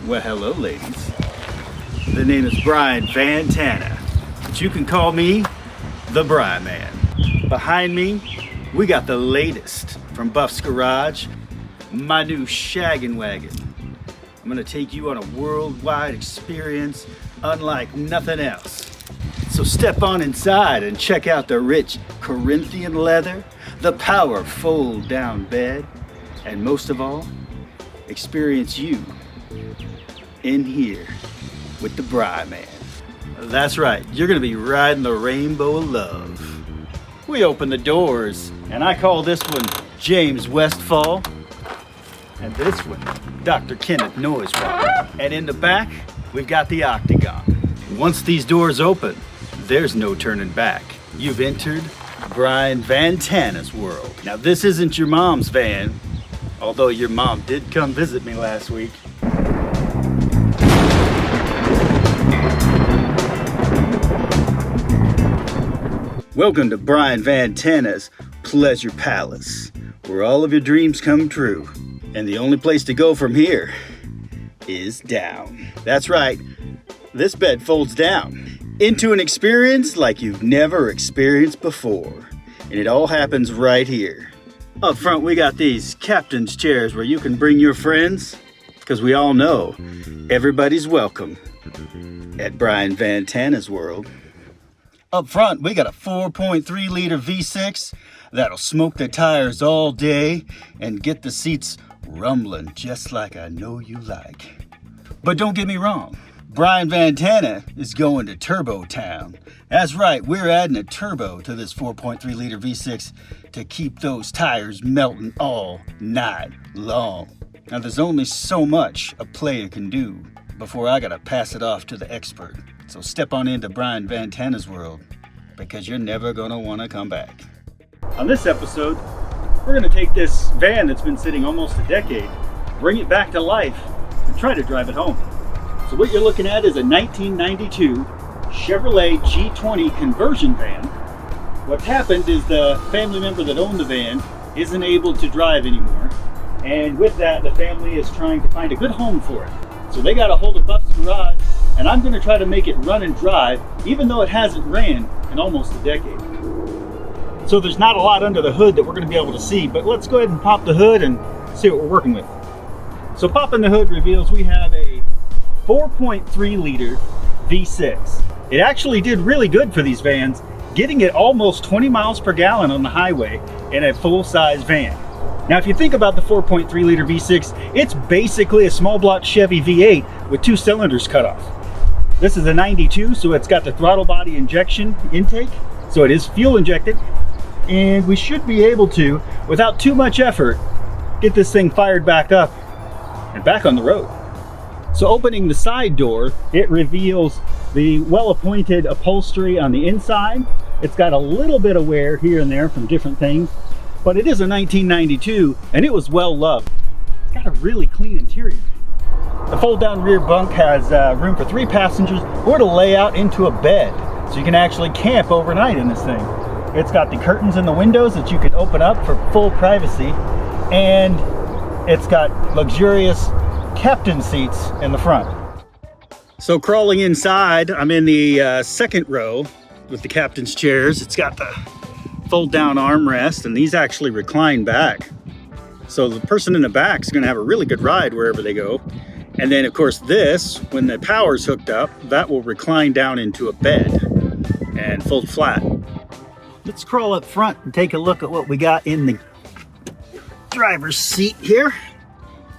Well, hello, ladies. The name is Brian VANtana, but you can call me the Brian Man. Behind me, we got the latest from Buff's Garage, my new shaggin' wagon. I'm gonna take you on a worldwide experience unlike nothing else. So step on inside and check out the rich Corinthian leather, the power fold-down bed, and most of all, experience you in here with the Brian Man. That's right, you're gonna be riding the rainbow of love. We open the doors, and I call this one James Westfall, and this one Dr. Kenneth Noisewalker. And in the back, we've got the Octagon. Once these doors open, there's no turning back. You've entered Brian VANtana's world. Now, this isn't your mom's van, although your mom did come visit me last week. Welcome to Brian VANtana's Pleasure Palace, where all of your dreams come true. And the only place to go from here is down. That's right, this bed folds down into an experience like you've never experienced before. And it all happens right here. Up front, we got these captain's chairs where you can bring your friends, because we all know everybody's welcome at Brian VANtana's world. Up front, we got a 4.3 liter V6 that'll smoke the tires all day and get the seats rumbling just like I know you like. But don't get me wrong, Brian VANtana is going to Turbo Town. That's right, we're adding a turbo to this 4.3 liter V6 to keep those tires melting all night long. Now there's only so much a player can do before I gotta pass it off to the expert. So step on into Brian VANtana's world, because you're never gonna wanna come back. On this episode, we're gonna take this van that's been sitting almost a decade, bring it back to life, and try to drive it home. So what you're looking at is a 1992 Chevrolet G20 conversion van. What's happened is the family member that owned the van isn't able to drive anymore, and with that, the family is trying to find a good home for it. So they got a hold of Buff's Garage, and I'm going to try to make it run and drive, even though it hasn't ran in almost a decade. So there's not a lot under the hood that we're going to be able to see, but let's go ahead and pop the hood and see what we're working with. So popping the hood reveals we have a 4.3 liter V6. It actually did really good for these vans, getting it almost 20 miles per gallon on the highway in a full-size van. Now, if you think about the 4.3 liter V6, it's basically a small block Chevy V8 with two cylinders cut off. This is a 92, so it's got the throttle body injection intake, so it is fuel injected, and we should be able to, without too much effort, get this thing fired back up and back on the road. So opening the side door, it reveals the well-appointed upholstery on the inside. It's got a little bit of wear here and there from different things, but it is a 1992 and it was well loved. It's got a really clean interior. The fold-down rear bunk has room for 3 passengers or to lay out into a bed, so you can actually camp overnight in this thing. It's got the curtains in the windows that you can open up for full privacy, and it's got luxurious captain seats in the front. So crawling inside, I'm in the second row with the captain's chairs. It's got the fold-down armrest, and these actually recline back. So the person in the back is going to have a really good ride wherever they go. And then, of course, this, when the power's hooked up, that will recline down into a bed and fold flat. Let's crawl up front and take a look at what we got in the driver's seat here.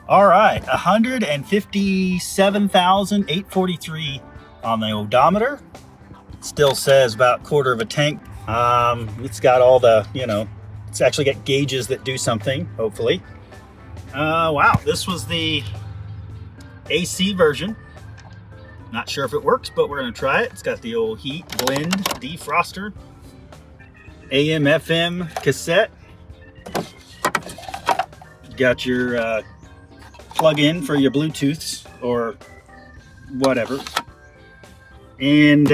All right, 157,843 on the odometer. It still says about quarter of a tank. It's got all the, it's actually got gauges that do something, hopefully. Wow, this was the AC version. Not sure if it works, but we're gonna try it. It's got the old heat blend defroster, AM FM cassette. Got your plug-in for your Bluetooths or whatever, and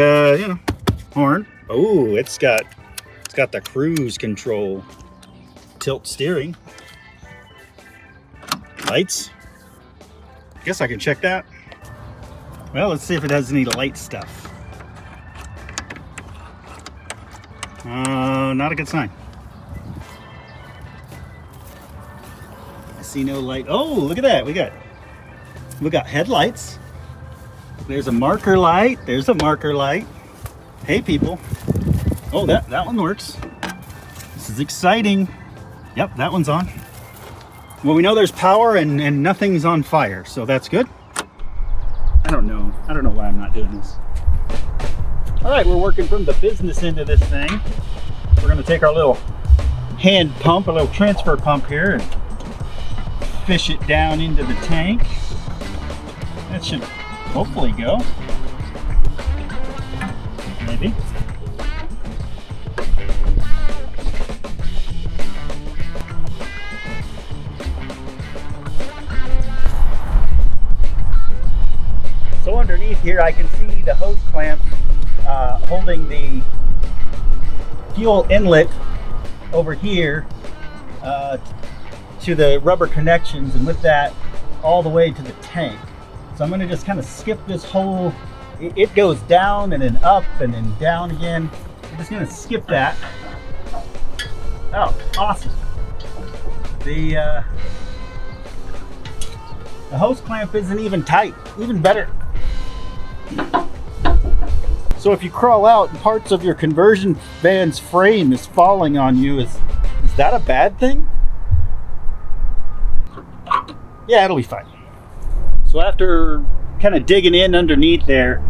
horn. Oh, it's got the cruise control, tilt steering, lights. Guess I can check that. Well, let's see if it has any light stuff. Not a good sign. I see no light. Oh, look at that. We got headlights. There's a marker light. There's a marker light. Hey, people. Oh, that one works. This is exciting. Yep, that one's on. Well, we know there's power and nothing's on fire, so that's good. I don't know why I'm not doing this. All right, we're working from the business end of this thing. We're gonna take our little hand pump, a little transfer pump here, and fish it down into the tank. That should hopefully go. Maybe. So underneath here I can see the hose clamp holding the fuel inlet over here to the rubber connections, and with that all the way to the tank. So I'm going to just kind of skip this whole, it goes down and then up and then down again. I'm just going to skip that. Oh, awesome. The hose clamp isn't even tight, even better. So if you crawl out and parts of your conversion van's frame is falling on you, is that a bad thing? Yeah, it'll be fine. So after kind of digging in underneath there,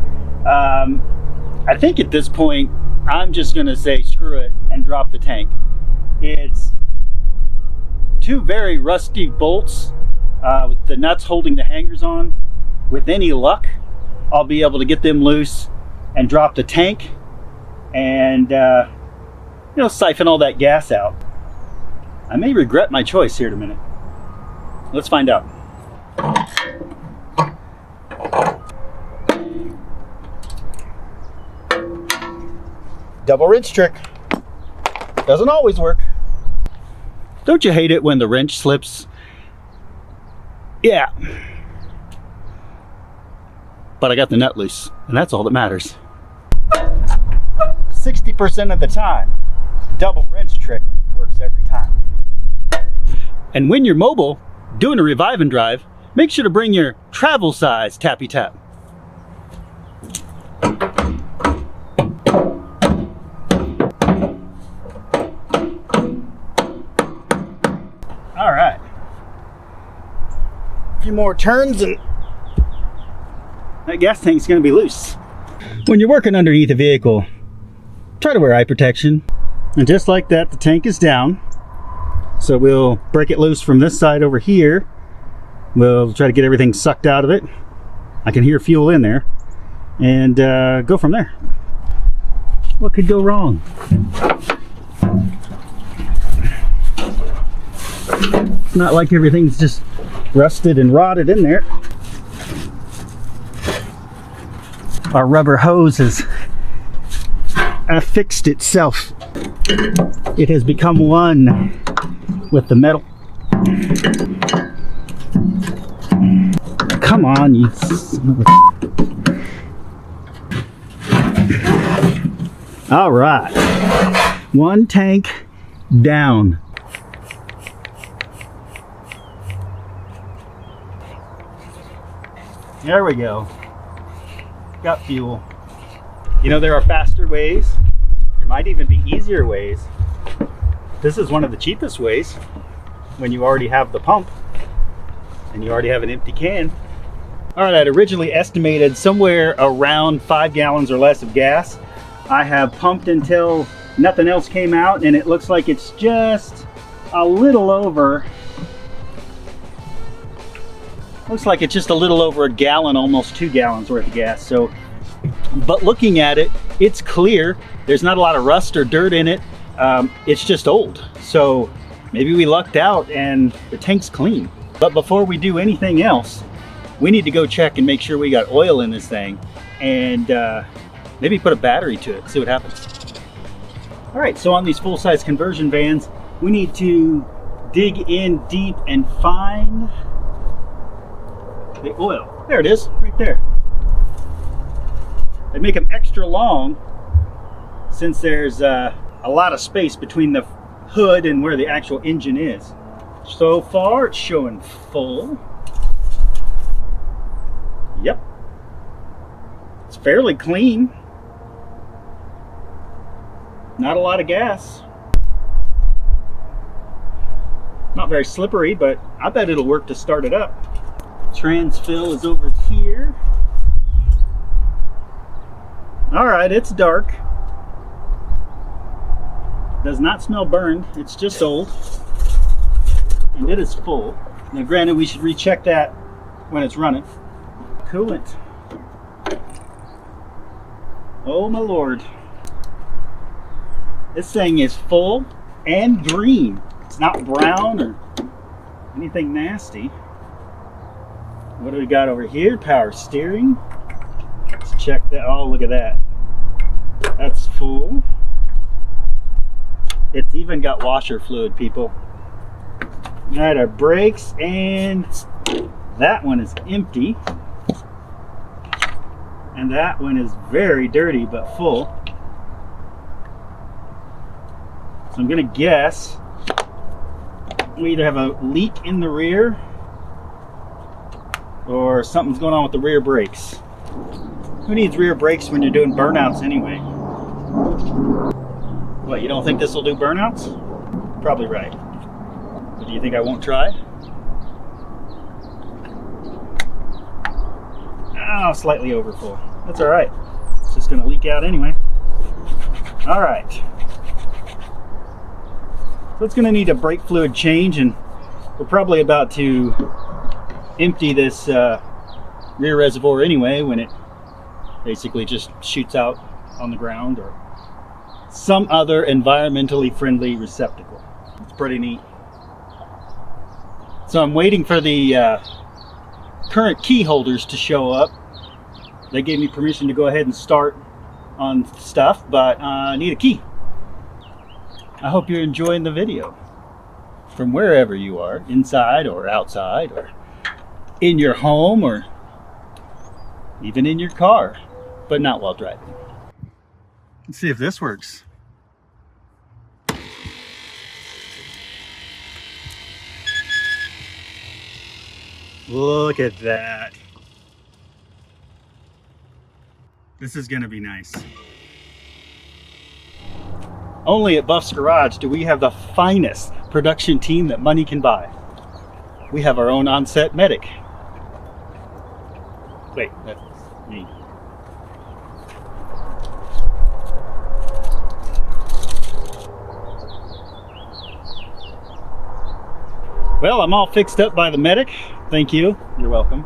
I think at this point I'm just going to say screw it and drop the tank. It's two very rusty bolts with the nuts holding the hangers on. With any luck, I'll be able to get them loose and drop the tank and siphon all that gas out. I may regret my choice here in a minute. Let's find out. Double wrench trick. Doesn't always work. Don't you hate it when the wrench slips? Yeah. But I got the nut loose, and that's all that matters. 60% of the time, the double wrench trick works every time. And when you're mobile, doing a revive and drive, make sure to bring your travel size tappy tap. All right. A few more turns and that gas tank's going to be loose. When you're working underneath a vehicle, try to wear eye protection. And just like that, the tank is down. So we'll break it loose from this side over here. We'll try to get everything sucked out of it. I can hear fuel in there. And go from there. What could go wrong? It's not like everything's just rusted and rotted in there. Our rubber hose has affixed itself. It has become one with the metal. Come on, you son of a... All right, one tank down. There we go. Got fuel. You know, there are faster ways. There might even be easier ways. This is one of the cheapest ways when you already have the pump and you already have an empty can. All right, I'd originally estimated somewhere around 5 gallons or less of gas. I have pumped until nothing else came out, and it looks like it's just a little over. Looks like it's just a little over a gallon, almost 2 gallons worth of gas. So, but looking at it, it's clear. There's not a lot of rust or dirt in it. It's just old. So maybe we lucked out and the tank's clean. But before we do anything else, we need to go check and make sure we got oil in this thing, and maybe put a battery to it, see what happens. All right, so on these full-size conversion vans, we need to dig in deep and find the oil. There it is, right there. They make them extra long since there's a lot of space between the hood and where the actual engine is. So far it's showing full. Yep. It's fairly clean. Not a lot of gas. Not very slippery, but I bet it'll work to start it up. Transfill is over here. Alright, it's dark. Does not smell burned, it's just old. And it is full. Now granted, we should recheck that when it's running. Coolant. Oh my lord. This thing is full and green. It's not brown or anything nasty. What do we got over here? Power steering. Let's check that. Oh, look at that. That's full. It's even got washer fluid, people. All right, our brakes, and that one is empty. And that one is very dirty but full. So I'm gonna guess we either have a leak in the rear or something's going on with the rear brakes. Who needs rear brakes when you're doing burnouts anyway? What, you don't think this will do burnouts? Probably right. But do you think I won't try? Oh, slightly overfull. That's all right. It's just gonna leak out anyway. All right. So it's gonna need a brake fluid change, and we're probably about to empty this rear reservoir anyway when it basically just shoots out on the ground or some other environmentally friendly receptacle. It's pretty neat. So I'm waiting for the current key holders to show up. They gave me permission to go ahead and start on stuff, but I need a key. I hope you're enjoying the video from wherever you are, inside or outside or in your home or even in your car, but not while driving. Let's see if this works. Look at that. This is gonna be nice. Only at Buff's Garage do we have the finest production team that money can buy. We have our own on-set medic. Wait, that's me. Well, I'm all fixed up by the medic. Thank you. You're welcome.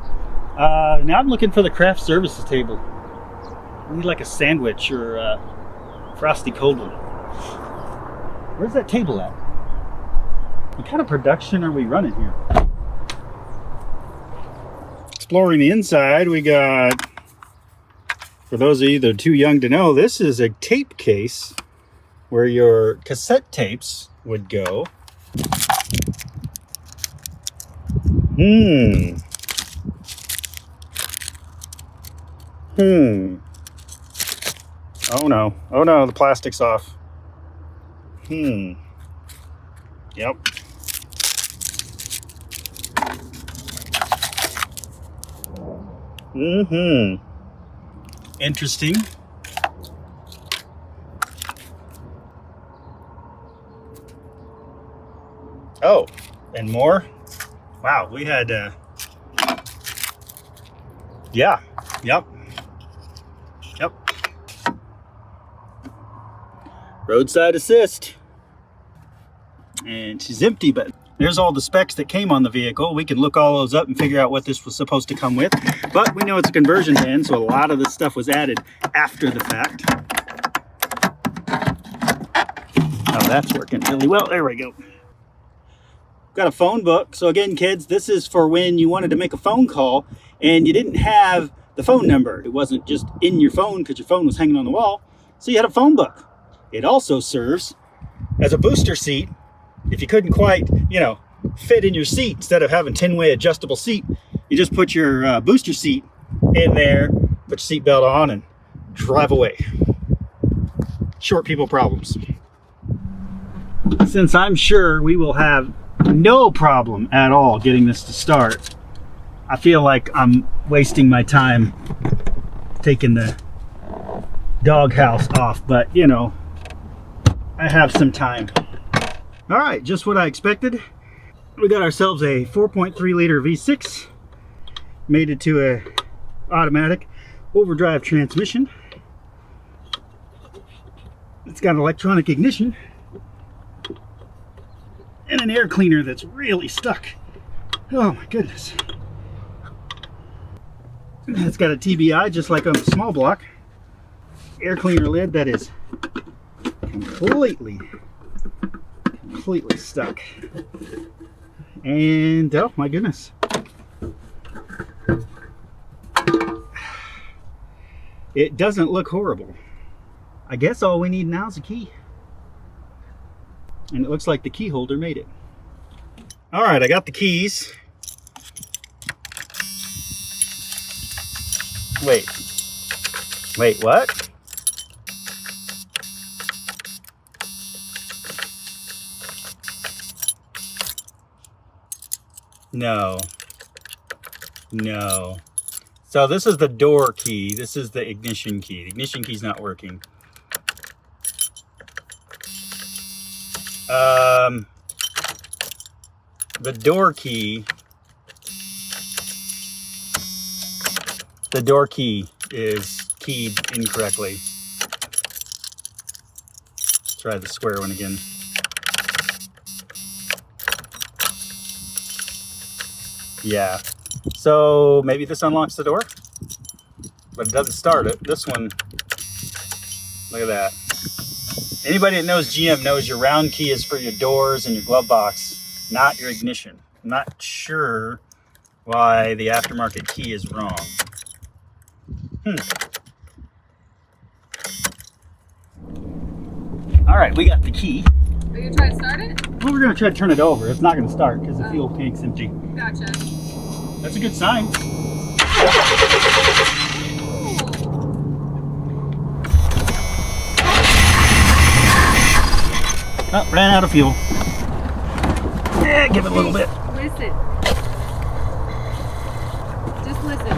Now I'm looking for the craft services table. I need like a sandwich or a frosty cold one. Where's that table at? What kind of production are we running here? Exploring the inside, we got, for those of you that are too young to know, this is a tape case where your cassette tapes would go. Oh no. Oh no, the plastic's off. Yep. Interesting. Oh, and more? Wow, we had, yeah, yep. Roadside assist. And she's empty, but there's all the specs that came on the vehicle. We can look all those up and figure out what this was supposed to come with. But we know it's a conversion van, so a lot of this stuff was added after the fact. Oh, that's working really well. There we go. Got a phone book. So again, kids, this is for when you wanted to make a phone call and you didn't have the phone number. It wasn't just in your phone because your phone was hanging on the wall. So you had a phone book. It also serves as a booster seat. If you couldn't quite, fit in your seat, instead of having 10-way adjustable seat, you just put your booster seat in there, put your seat belt on, and drive away. Short people problems. Since I'm sure we will have no problem at all getting this to start, I feel like I'm wasting my time taking the doghouse off, but you know, I have some time. All right, just what I expected. We got ourselves a 4.3 liter V6, made it to a automatic overdrive transmission. It's got electronic ignition and an air cleaner that's really stuck. Oh my goodness. It's got a TBI just like on the small block. Air cleaner lid that is completely stuck. And oh my goodness. It doesn't look horrible. I guess all we need now is a key. And it looks like the key holder made it. All right, I got the keys. Wait, what? No. So this is the door key. This is the ignition key. The ignition key's not working. The door key is keyed incorrectly. Try the square one again. Yeah. So maybe this unlocks the door, but it doesn't start it. This one, look at that. Anybody that knows GM knows your round key is for your doors and your glove box, not your ignition. I'm not sure why the aftermarket key is wrong. All right, we got the key. Are you trying to start it? Well, we're going to try to turn it over. It's not going to start because the fuel tank's empty. Gotcha. That's a good sign. Oh, ran out of fuel. Yeah, give it a little bit. Listen. Just listen.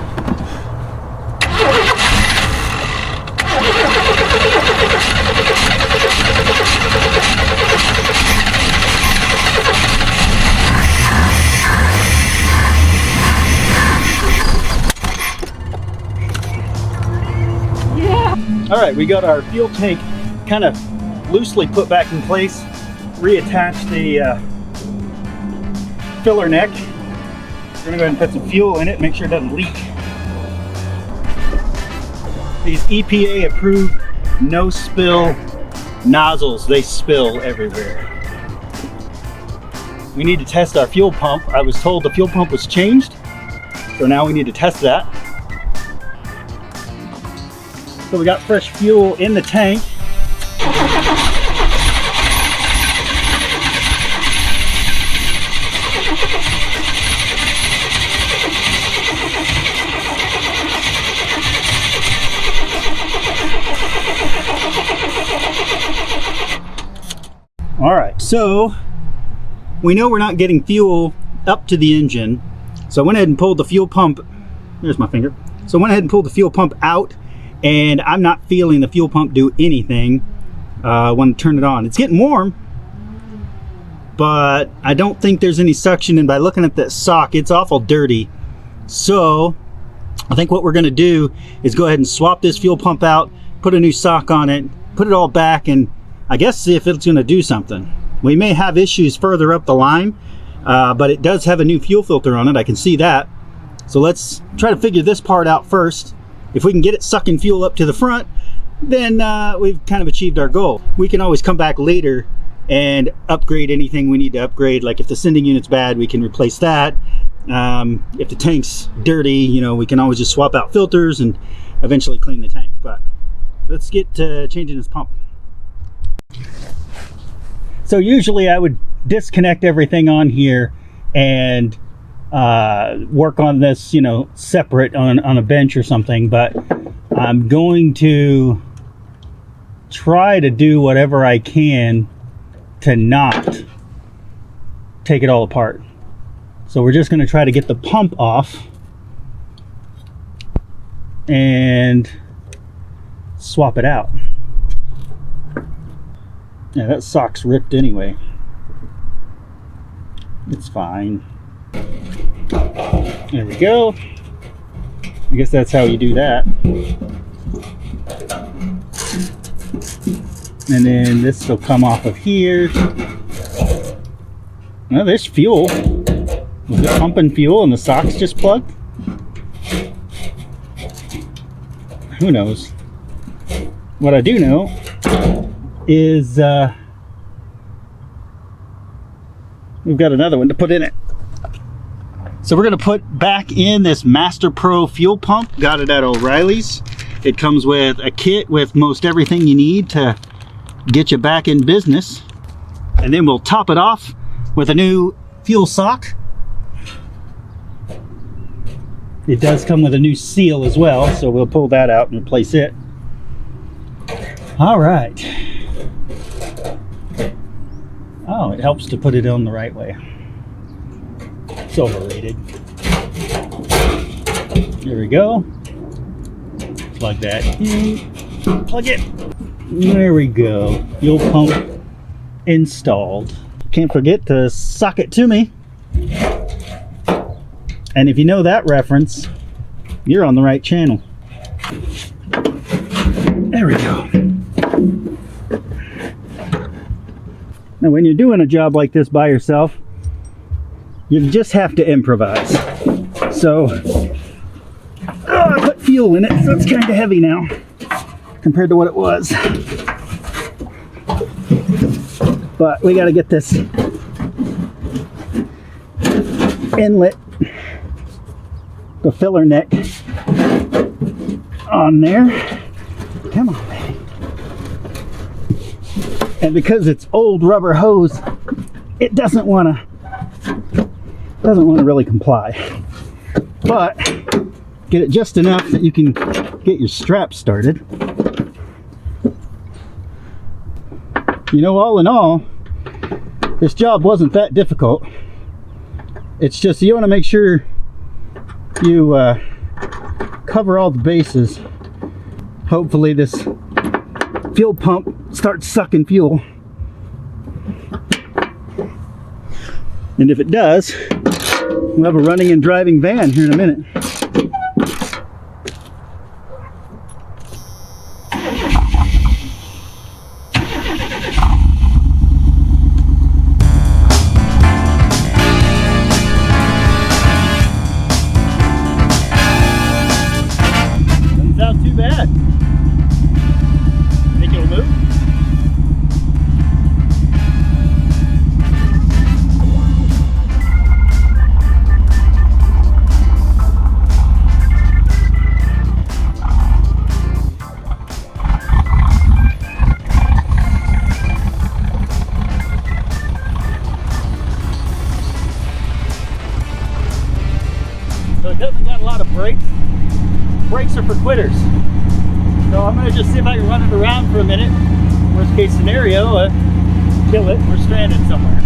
All right, we got our fuel tank kind of loosely put back in place, reattached the filler neck. We're gonna go ahead and put some fuel in it, make sure it doesn't leak. These EPA approved no spill nozzles, they spill everywhere. We need to test our fuel pump. I was told the fuel pump was changed, so now we need to test that. So we got fresh fuel in the tank. All right, so we know we're not getting fuel up to the engine. So I went ahead and pulled the fuel pump. There's my finger. So I went ahead and pulled the fuel pump out, and I'm not feeling the fuel pump do anything when I turn it on. It's getting warm, but I don't think there's any suction, and by looking at that sock, it's awful dirty. So I think what we're gonna do is go ahead and swap this fuel pump out, put a new sock on it, put it all back, and I guess see if it's gonna do something. We may have issues further up the line, but it does have a new fuel filter on it, I can see that. So let's try to figure this part out first. If we can get it sucking fuel up to the front, then we've kind of achieved our goal. We can always come back later and upgrade anything we need to upgrade. Like if the sending unit's bad, we can replace that. If the tank's dirty, you know, we can always just swap out filters and eventually clean the tank. But let's get to changing this pump. So usually I would disconnect everything on here and work on this, you know, separate on a bench or something, but I'm going to try to do whatever I can to not take it all apart. So we're just going to try to get the pump off and swap it out. Yeah, that sock's ripped anyway. It's fine. There we go. I guess that's how you do that. And then this will come off of here. Well, there's fuel. Was it pumping fuel and the sock's just plugged? Who knows? What I do know is we've got another one to put in it. So we're going to put back in this Master Pro fuel pump. Got it at O'Reilly's. It comes with a kit with most everything you need to get you back in business. And then we'll top it off with a new fuel sock. It does come with a new seal as well, so we'll pull that out and replace it. All right. Oh, it helps to put it on the right way. It's overrated. There we go. Plug that in. Plug it. There we go. Fuel pump installed. Can't forget to sock it to me. And if you know that reference, you're on the right channel. There we go. Now when you're doing a job like this by yourself, you just have to improvise. So, I put fuel in it, so it's kind of heavy now compared to what it was. But we got to get this inlet, the filler neck on there. Come on, baby. And because it's old rubber hose, it doesn't want to really comply. But get it just enough that you can get your strap started. You know, all in all, this job wasn't that difficult. It's just you want to make sure you cover all the bases. Hopefully this fuel pump starts sucking fuel. And if it does, we'll have a running and driving van here in a minute. Doesn't sound too bad. Think it'll move? So it doesn't got a lot of brakes. Brakes are for quitters. So I'm gonna just see if I can run it around for a minute. Worst case scenario, kill it, we're stranded somewhere.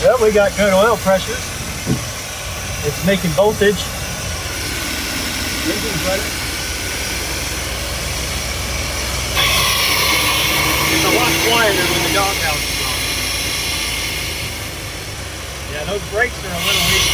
Well, we got good oil pressure. It's making voltage. Engine's running. It's a lot quieter when the doghouse is on. Yeah, those brakes are a little weak.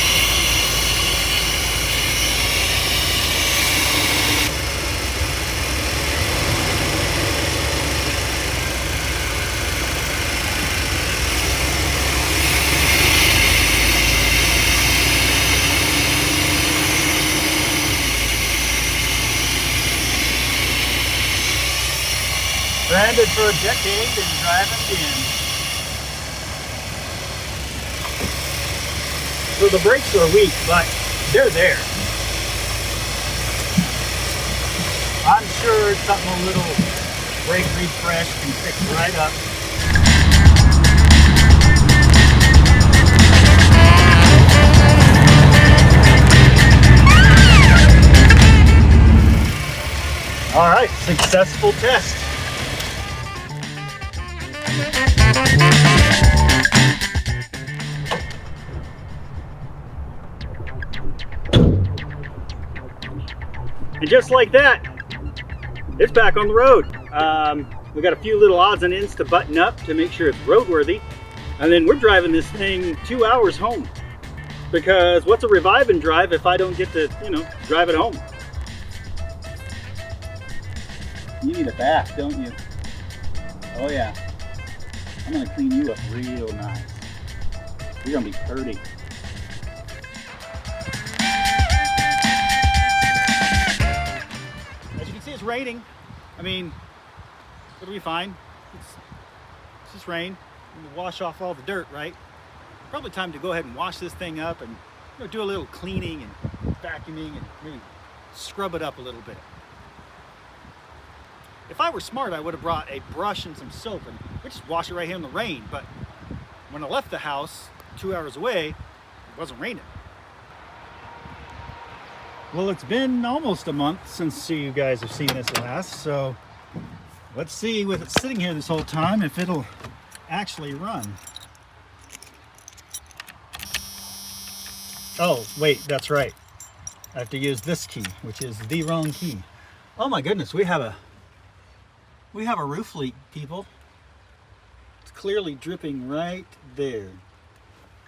Stranded for a decade and driving again. So the brakes are weak, but they're there. I'm sure something a little brake refresh can fix right up. All right, successful test. And just like that, it's back on the road. We got a few little odds and ends to button up to make sure it's roadworthy. And then we're driving this thing 2 hours home. Because what's a revive and drive if I don't get to, drive it home? You need a bath, don't you? Oh yeah. I'm gonna clean you up real nice. You're gonna be pretty. As you can see, it's raining. I mean, it'll be fine. It's just rain. We'll wash off all the dirt, right? Probably time to go ahead and wash this thing up and do a little cleaning and vacuuming and maybe scrub it up a little bit. If I were smart, I would have brought a brush and some soap and we'd just wash it right here in the rain. But when I left the house 2 hours away, it wasn't raining. Well, it's been almost a month since you guys have seen this last, so let's see with it sitting here this whole time if it'll actually run. Oh, wait, that's right. I have to use this key, which is the wrong key. Oh my goodness, we have a roof leak, people. It's clearly dripping right there.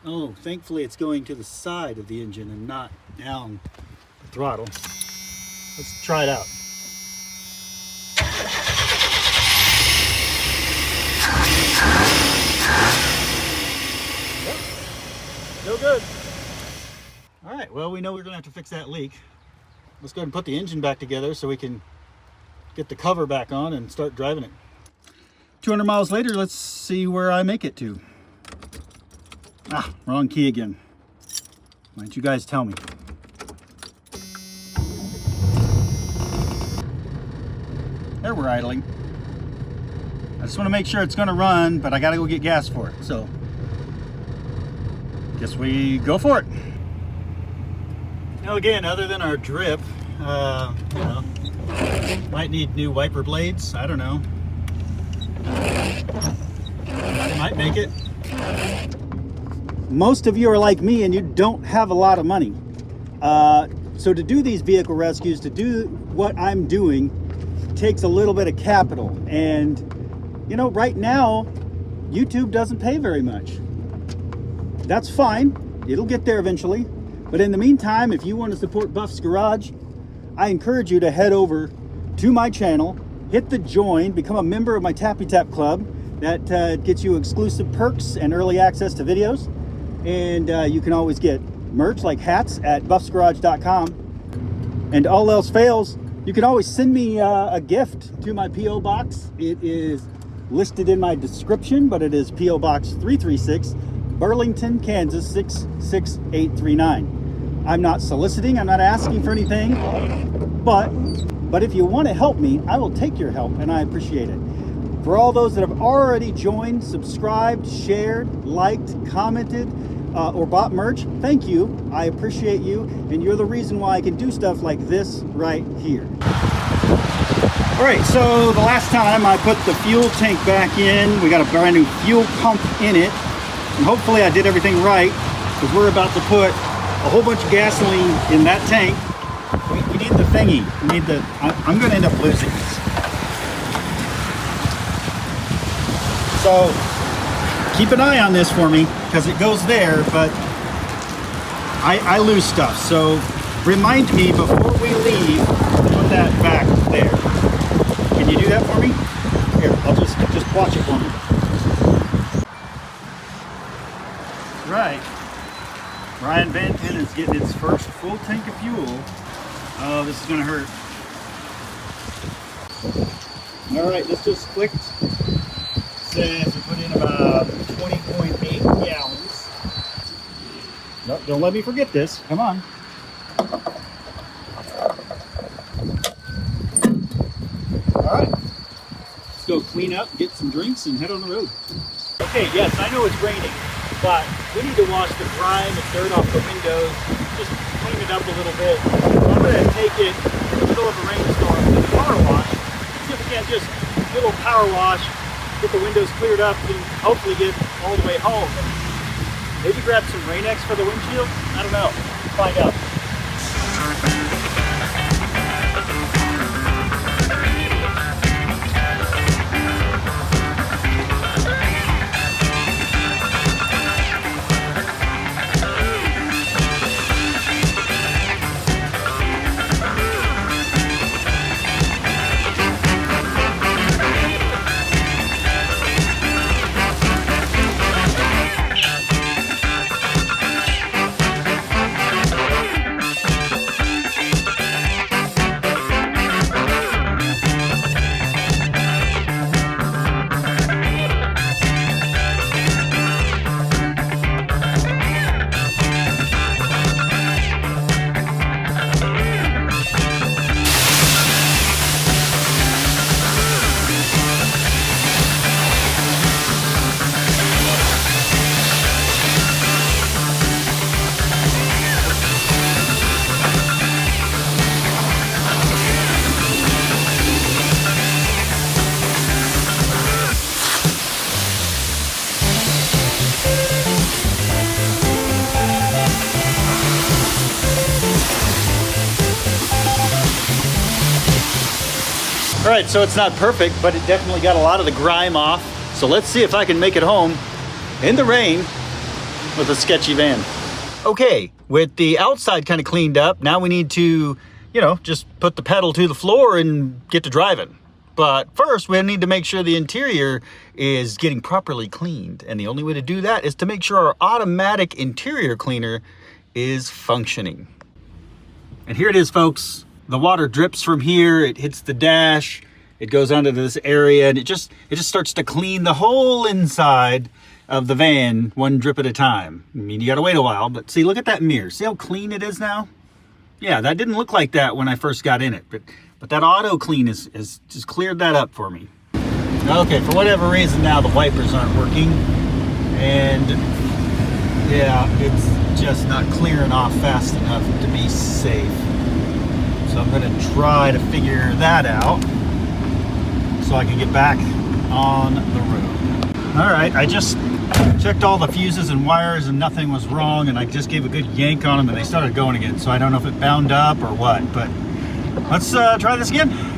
Oh, thankfully it's going to the side of the engine and not down the throttle. Let's try it out. Yep. No good. All right, well, we know we're gonna have to fix that leak. Let's go ahead and put the engine back together so we can get the cover back on and start driving it. 200 miles later, let's see where I make it to. Ah, wrong key again. Why don't you guys tell me? There we're idling. I just want to make sure it's going to run, but I got to go get gas for it. So, guess we go for it. Now again, other than our drip, might need new wiper blades. I don't know. Might make it. Most of you are like me and you don't have a lot of money. So to do these vehicle rescues, to do what I'm doing, takes a little bit of capital. And, right now, YouTube doesn't pay very much. That's fine. It'll get there eventually. But in the meantime, if you want to support Buff's Garage, I encourage you to head over to my channel, hit the join, become a member of my Tappy Tap Club. That gets you exclusive perks and early access to videos. And you can always get merch like hats at buffsgarage.com. And all else fails, you can always send me a gift to my P.O. Box. It is listed in my description, but it is P.O. Box 336, Burlington, Kansas 66839. I'm not soliciting, I'm not asking for anything, but if you want to help me, I will take your help, and I appreciate it. For all those that have already joined, subscribed, shared, liked, commented, or bought merch, thank you. I appreciate you, and you're the reason why I can do stuff like this right here. All right, so the last time I put the fuel tank back in, we got a brand new fuel pump in it, and hopefully I did everything right, because we're about to put a whole bunch of gasoline in that tank. We need the thingy. We need the. I'm going to end up losing this. So keep an eye on this for me because it goes there, but I lose stuff. So remind me before we leave to put that back there. Can you do that for me? Here, I'll just watch it for me. Right. Brian VANtana is getting its first full tank of fuel. Oh, this is gonna hurt. All right, this just clicked. Says we put in about 20.8 gallons. Nope, don't let me forget this. Come on. go clean up, get some drinks, and head on the road. Okay, yes, I know it's raining, but we need to wash the grime and dirt off the windows, just clean it up a little bit. So I'm going to take it in the middle of a rainstorm to the power wash. See if we can't just do a little power wash, get the windows cleared up, and hopefully get all the way home. Maybe grab some Rain-X for the windshield? I don't know. Find out. All right, so it's not perfect, but it definitely got a lot of the grime off. So let's see if I can make it home in the rain with a sketchy van. Okay, with the outside kind of cleaned up, now we need to, just put the pedal to the floor and get to driving. But first, we need to make sure the interior is getting properly cleaned. And the only way to do that is to make sure our automatic interior cleaner is functioning. And here it is, folks. The water drips from here, it hits the dash, it goes onto this area, and it just starts to clean the whole inside of the van, one drip at a time. I mean, you gotta wait a while, but see, look at that mirror. See how clean it is now? Yeah, that didn't look like that when I first got in it, but that auto clean has just cleared that up for me. Okay, for whatever reason now the wipers aren't working, and yeah, it's just not clearing off fast enough to be safe. So I'm going to try to figure that out so I can get back on the road. All right, I just checked all the fuses and wires and nothing was wrong, and I just gave a good yank on them and they started going again. So I don't know if it bound up or what, but let's try this again.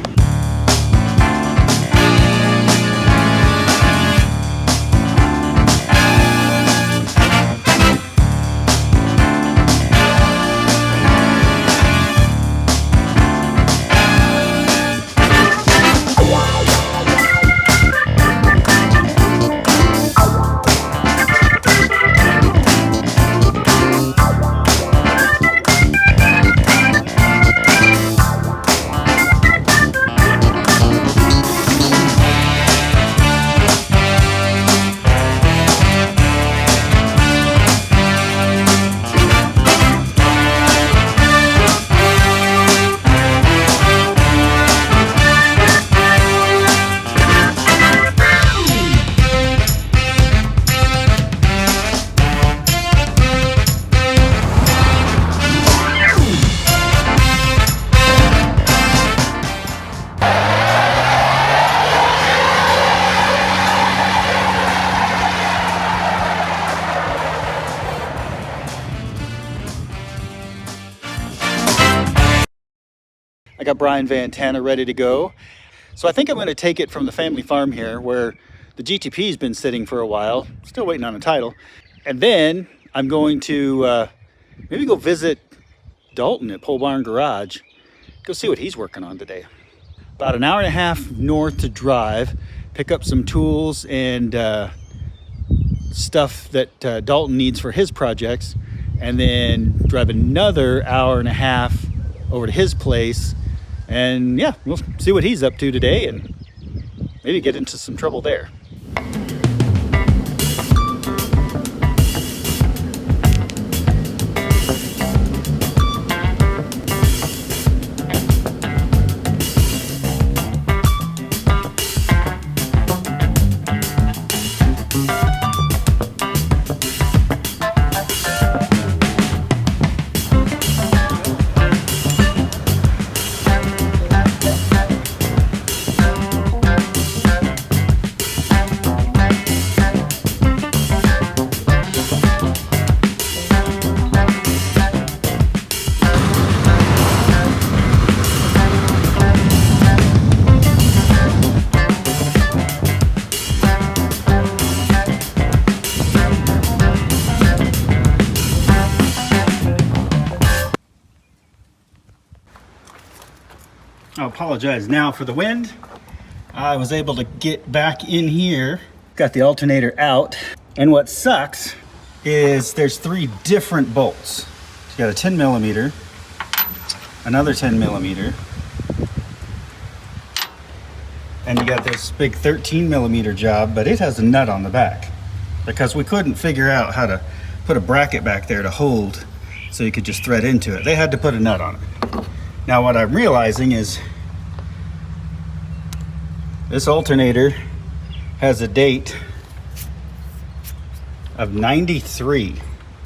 I got Brian VANtana ready to go. So I think I'm going to take it from the family farm here where the GTP's been sitting for a while, still waiting on a title. And then I'm going to maybe go visit Dalton at Pole Barn Garage, go see what he's working on today. About an hour and a half north to drive, pick up some tools and stuff that Dalton needs for his projects, and then drive another hour and a half over to his place. And yeah, we'll see what he's up to today and maybe get into some trouble there. I apologize now for the wind. I was able to get back in here, got the alternator out, and what sucks is there's 3 different bolts. You got a 10 millimeter, another 10 millimeter, and you got this big 13 millimeter job, but it has a nut on the back because we couldn't figure out how to put a bracket back there to hold so you could just thread into it. They had to put a nut on it. Now what I'm realizing is this alternator has a date of 93.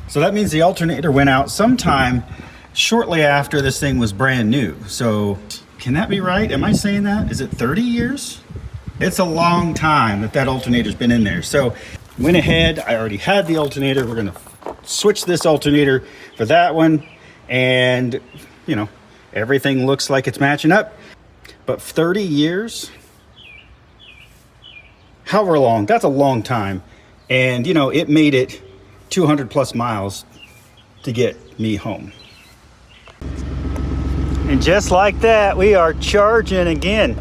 So that means the alternator went out sometime shortly after this thing was brand new. So can that be right? Am I saying that? Is it 30 years? It's a long time that alternator's been in there. So went ahead, I already had the alternator. We're gonna switch this alternator for that one. And you know, everything looks like it's matching up. But 30 years, however long, that's a long time. And you know, it made it 200 plus miles to get me home. And just like that, we are charging again.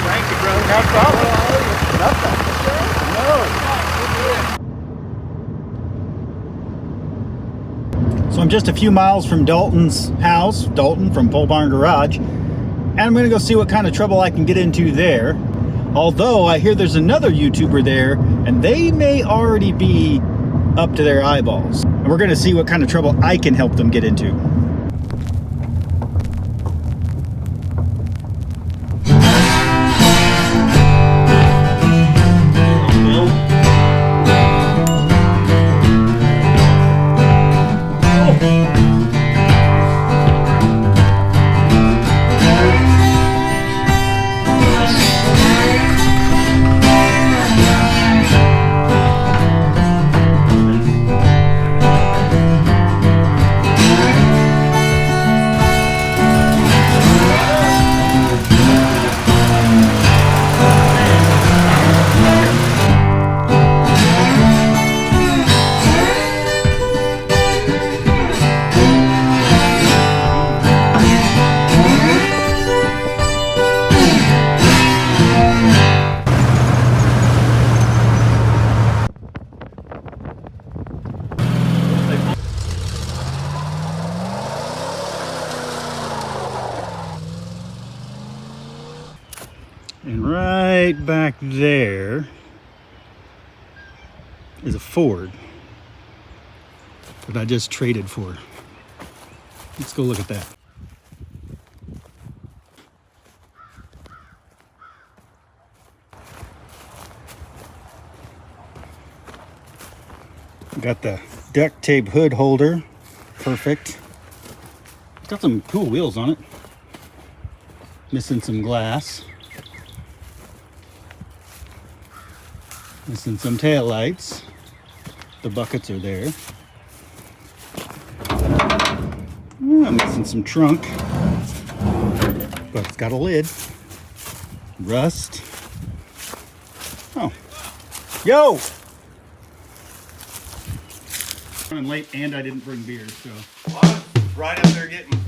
Thank you, bro. No problem. Nothing. No. So I'm just a few miles from Dalton's house, Dalton from Pole Barn Garage, and I'm gonna go see what kind of trouble I can get into there. Although I hear there's another YouTuber there, and they may already be up to their eyeballs. And we're gonna see what kind of trouble I can help them get into. And right back there is a Ford that I just traded for. Let's go look at that. Got the duct tape hood holder, perfect. Got some cool wheels on it. Missing some glass. Missing some tail lights. The buckets are there. I'm missing some trunk, but it's got a lid. Rust. Oh, yo! Running late, and I didn't bring beer, so. Well, I was right up there getting